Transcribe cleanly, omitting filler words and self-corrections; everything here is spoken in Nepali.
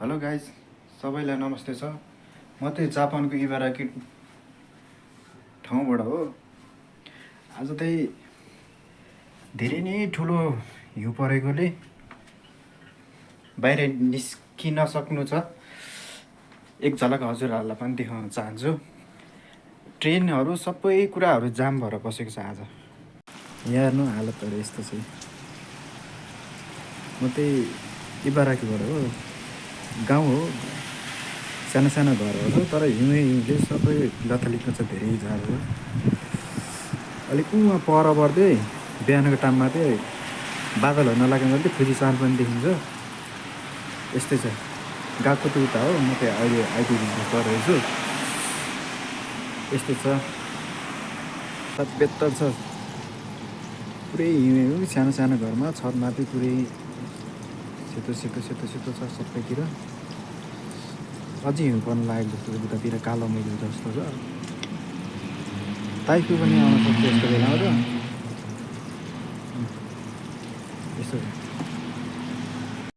हेलो गाइज, सबैलाई नमस्ते छ। म चाहिँ जापानको इबाराकी ठाउँबाट हो। आज चाहिँ धेरै नै ठुलो हिउँ परेकोले बाहिर निस्किन सक्नु छ। एक झलक हजुरहरूलाई पनि देखाउन चाहन्छु। ट्रेनहरू सबै कुराहरू जाम भएर बसेको छ आज। यहाँ हेर्नु हालतहरू यस्तो छ। म चाहिँ इबाराकीबाट हो। गाउँ हो, सानो सानो घरहरू, तर हिउँले सबै लथलिक्क छ। धेरै झारहरू अलिक उहाँ पर पर्दै बिहानको टाइममा चाहिँ बादलहरू नलाग्ने गरी फुजी चाँद पनि देखिन्छ। यस्तै छ। गएको त उता हो, म चाहिँ अहिले आइपुग्नु परेछु। यस्तै छ, बेत्तर छ। पुरै हिउँ सानो सानो घरमा छतमाथि पुरै सेतो सेतो सेतो सेतो छ सबैतिर। अझै हिउँ पर्न लागेको जस्तो छ। उतातिर कालो मैलो जस्तो छ। ताइफु पनि आउन सक्छ यस्तो बेलामा त। यस्तो छ।